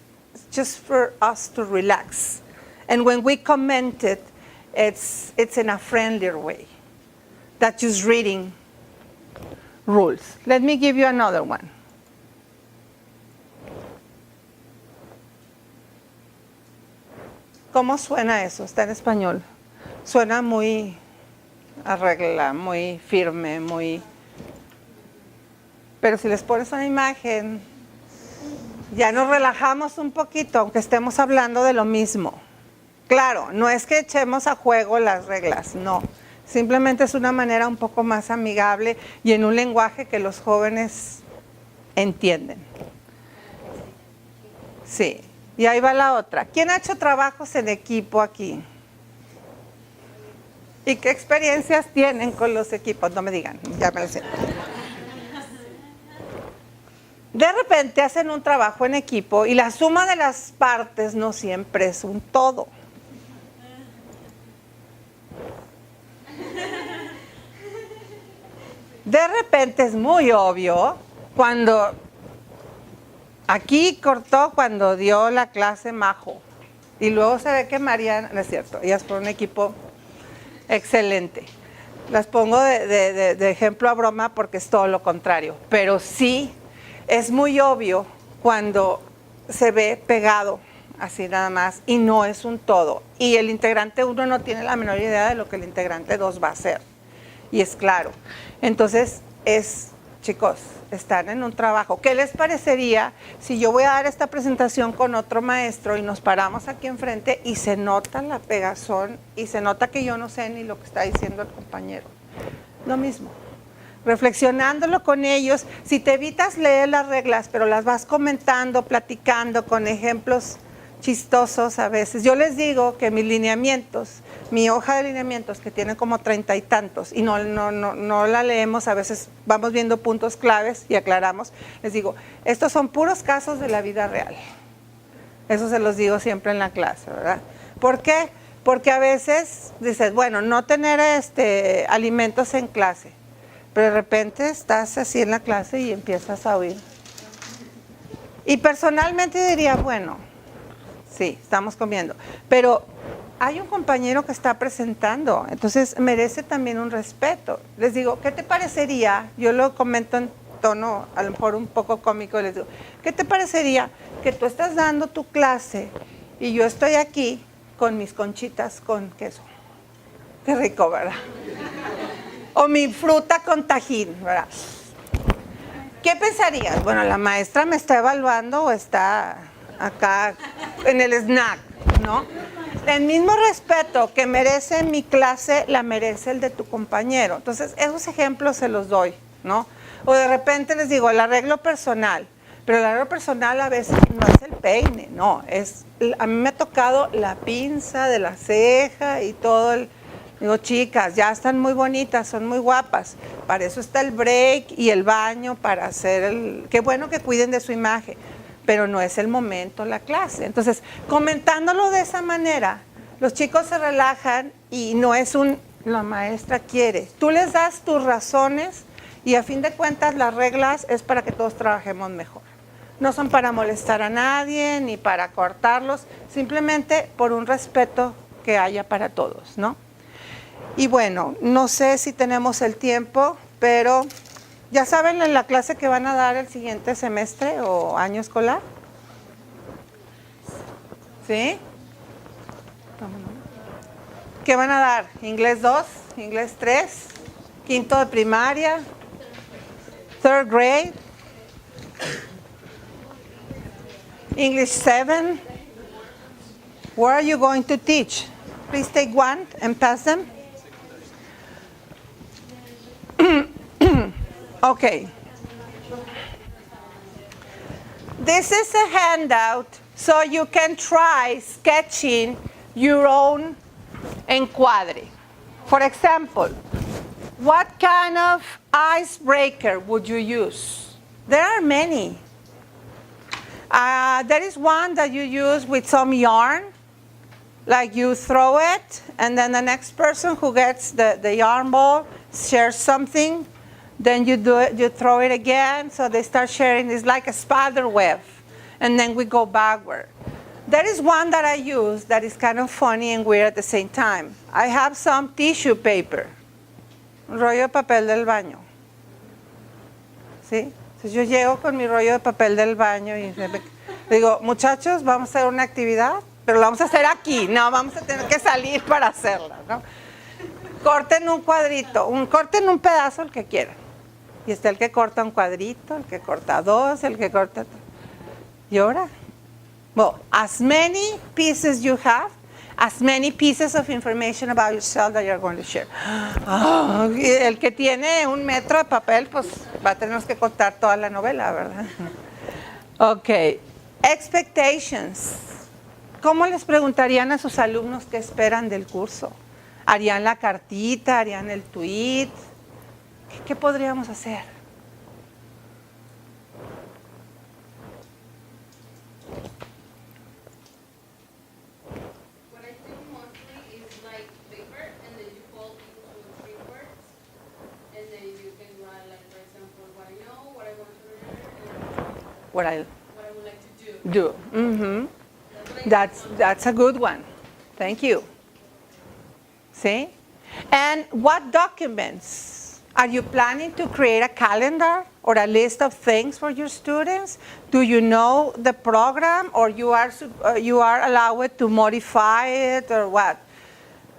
just for us to relax. And when we comment it, it's in a friendlier way. That's just reading rules. Let me give you another one. ¿Cómo suena eso? Está en español. Suena muy a regla, muy firme, muy... Pero si les pones una imagen, ya nos relajamos un poquito, aunque estemos hablando de lo mismo. Claro, no es que echemos a juego las reglas, no. Simplemente es una manera un poco más amigable y en un lenguaje que los jóvenes entienden. Sí, y ahí va la otra. ¿Quién ha hecho trabajos en equipo aquí? ¿Y qué experiencias tienen con los equipos? No me digan, ya me lo sé. De repente hacen un trabajo en equipo y la suma de las partes no siempre es un todo. De repente es muy obvio cuando aquí cortó cuando dio la clase Majo. Y luego se ve que Mariana, no es cierto, ellas fueron un equipo excelente. Las pongo de ejemplo a broma porque es todo lo contrario. Pero sí, es muy obvio cuando se ve pegado, así nada más, y no es un todo. Y el integrante 1 no tiene la menor idea de lo que el integrante 2 va a hacer. Y es claro. Entonces, chicos, están en un trabajo. ¿Qué les parecería si yo voy a dar esta presentación con otro maestro y nos paramos aquí enfrente y se nota la pegazón y se nota que yo no sé ni lo que está diciendo el compañero? Lo mismo. Reflexionándolo con ellos, si te evitas leer las reglas, pero las vas comentando, platicando con ejemplos chistosos a veces. Yo les digo que mis lineamientos, mi hoja de lineamientos, que tiene como 30 y tantos, y no la leemos, a veces vamos viendo puntos claves y aclaramos, les digo, estos son puros casos de la vida real. Eso se los digo siempre en la clase, ¿verdad? ¿Por qué? Porque a veces dices, bueno, no tener alimentos en clase, pero de repente estás así en la clase y empiezas a oír. Y personalmente diría, bueno, sí, estamos comiendo, pero hay un compañero que está presentando, entonces merece también un respeto. Les digo, ¿qué te parecería? Yo lo comento en tono a lo mejor un poco cómico, les digo, ¿qué te parecería que tú estás dando tu clase y yo estoy aquí con mis conchitas con queso? Qué rico, ¿verdad? O mi fruta con tajín, ¿verdad? ¿Qué pensarías? Bueno, la maestra me está evaluando o está acá en el snack, ¿no? El mismo respeto que merece mi clase, la merece el de tu compañero. Entonces, esos ejemplos se los doy, ¿no? O de repente les digo, el arreglo personal. Pero el arreglo personal a veces no es el peine, no. A mí me ha tocado la pinza de la ceja y todo el... Digo, chicas, ya están muy bonitas, son muy guapas. Para eso está el break y el baño, para hacer el... Qué bueno que cuiden de su imagen, pero no es el momento la clase. Entonces, comentándolo de esa manera, los chicos se relajan y no es la maestra quiere. Tú les das tus razones y a fin de cuentas las reglas es para que todos trabajemos mejor. No son para molestar a nadie ni para cortarlos, simplemente por un respeto que haya para todos, ¿no? Y bueno, no sé si tenemos el tiempo, pero ¿ya saben en la clase que van a dar el siguiente semestre o año escolar? ¿Sí? ¿Qué van a dar? ¿Inglés 2? ¿Inglés 3? ¿Quinto de primaria? ¿Third grade? ¿English 7? Where are you going to teach? Please take one and pass them. Okay. This is a handout so you can try sketching your own encuadre. For example, what kind of icebreaker would you use? There are many. There is one that you use with some yarn, like you throw it, and then the next person who gets the yarn ball shares something. Then you do it, you throw it again, so they start sharing. It's like a spider web, and then we go backward. There is one that I use that is kind of funny and weird at the same time. I have some tissue paper, un rollo de papel del baño. ¿Sí? Entonces yo llego con mi rollo de papel del baño y digo, muchachos, vamos a hacer una actividad, pero la vamos a hacer aquí, no, vamos a tener que salir para hacerla, ¿no? Corten un cuadrito, corten un pedazo, el que quieran. Y está el que corta un cuadrito, el que corta dos, el que corta... ¿Y ahora? Well, as many pieces you have, as many pieces of information about yourself that you're going to share. Oh, el que tiene 1 metro de papel, pues va a tener que contar toda la novela, ¿verdad? Ok. Expectations. ¿Cómo les preguntarían a sus alumnos qué esperan del curso? ¿Harían la cartita? ¿Harían el tweet? ¿Qué podríamos hacer? What I do mostly is like paper, and then you fold into 3 parts, and then you can write what I would like to do. That's a good one. Thank you. See? And what documents? Are you planning to create a calendar or a list of things for your students? Do you know the program, or you are allowed to modify it, or what?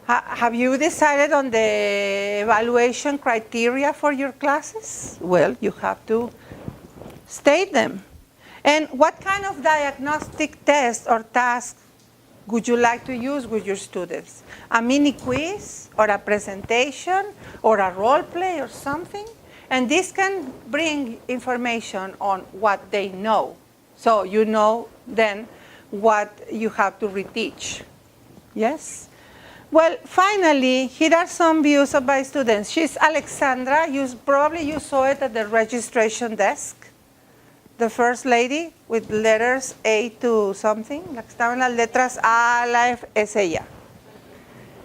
Have you decided on the evaluation criteria for your classes? Well, you have to state them. And what kind of diagnostic test or task would you like to use with your students? A mini quiz, or a presentation, or a role play, or something? And this can bring information on what they know. So you know then what you have to reteach. Yes? Well, finally, here are some views of my students. She's Alexandra. Probably you saw it at the registration desk. The first lady with letters A to something. La que estaban las letras A, la F, es ella.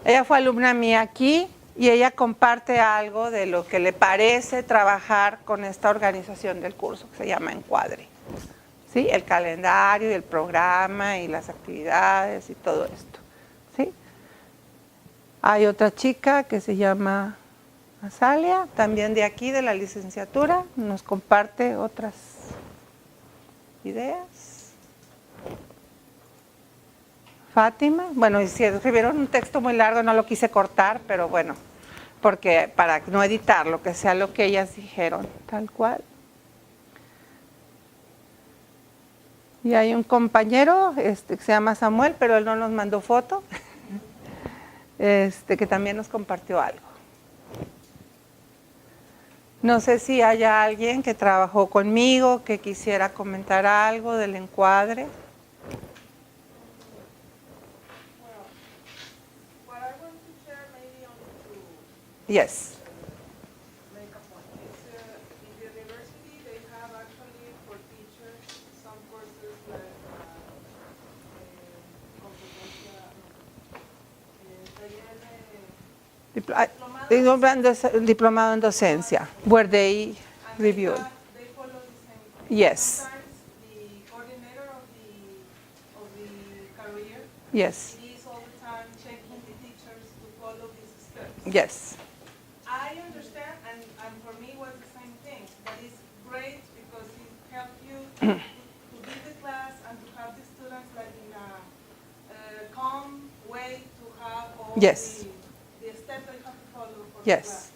Ella fue alumna mía aquí y ella comparte algo de lo que le parece trabajar con esta organización del curso que se llama Encuadre. ¿Sí? El calendario y el programa y las actividades y todo esto. ¿Sí? Hay otra chica que se llama Azalia, también de aquí, de la licenciatura, nos comparte otras ideas. Fátima, bueno, si escribieron un texto muy largo, no lo quise cortar, pero bueno, porque para no editarlo, que sea lo que ellas dijeron, tal cual. Y hay un compañero que se llama Samuel, pero él no nos mandó foto, que también nos compartió algo. No sé si haya alguien que trabajó conmigo que quisiera comentar algo del encuadre. What I want to share maybe only to Yes. make a point is in the university they have actually for teachers some courses like Diplomado en docencia, where they review. they follow the same. Yes. Sometimes the coordinator of the career Yes. is all the time checking the teachers to follow these steps. Yes. I understand, and for me it was the same thing, but it's great because it helps you to give the class and to have the students like in a calm way to have all Yes. the steps they have to follow for Yes. the class.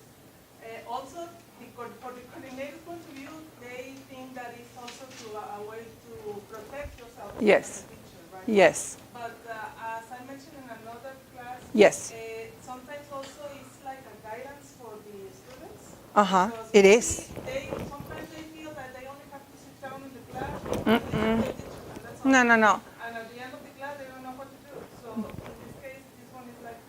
Also, for the coordinator's point of view, they think that it's also a way to protect yourself Yes. as a teacher, right? Yes. But as I mentioned in another class, Yes. Sometimes also it's like a guidance for the students. It is. Sometimes they feel that they only have to sit down in the class and listen to the teacher, and that's all. No. And at the end of the class, they don't know what to do. So in this case, this one is like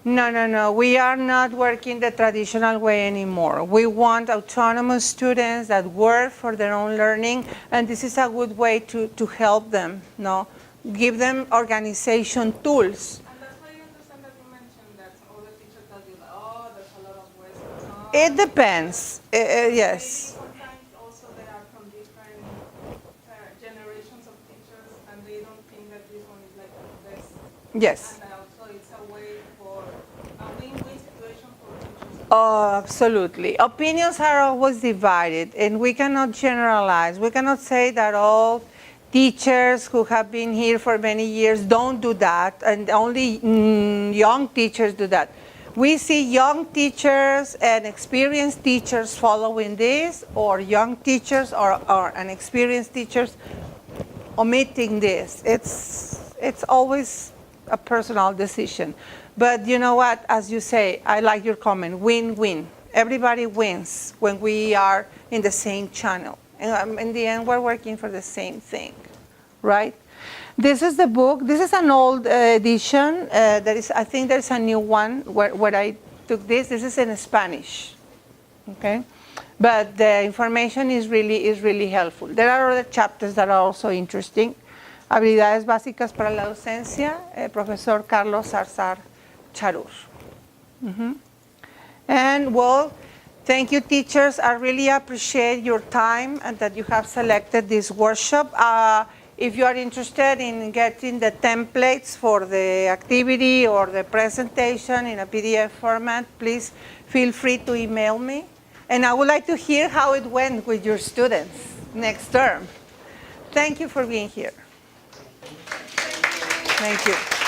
No. We are not working the traditional way anymore. We want autonomous students that work for their own learning, and this is a good way to help them, no? Give them organization tools. And that's why I understand that you mentioned that all the teachers tell you, like, oh, there's a lot of ways to come. It depends. Yes. Sometimes also they are from different generations of teachers, and they don't think that this one is like the best. Yes. And also it's a way for a win-win situation for teachers. Oh, absolutely. Opinions are always divided, and we cannot generalize. We cannot say that all teachers who have been here for many years don't do that, and only young teachers do that. We see young teachers and experienced teachers following this, or young teachers or experienced teachers omitting this. It's always a personal decision. But you know what, as you say, I like your comment, win-win. Everybody wins when we are in the same channel. And in the end, we're working for the same thing, right? This is the book. This is an old edition. I think there's a new one where I took this. This is in Spanish, okay? But the information is really helpful. There are other chapters that are also interesting. Habilidades básicas para la docencia, Profesor Carlos Zarzar Charur. And well, Thank you, teachers. I really appreciate your time and that you have selected this workshop. If you are interested in getting the templates for the activity or the presentation in a PDF format, please feel free to email me. And I would like to hear how it went with your students next term. Thank you for being here. Thank you.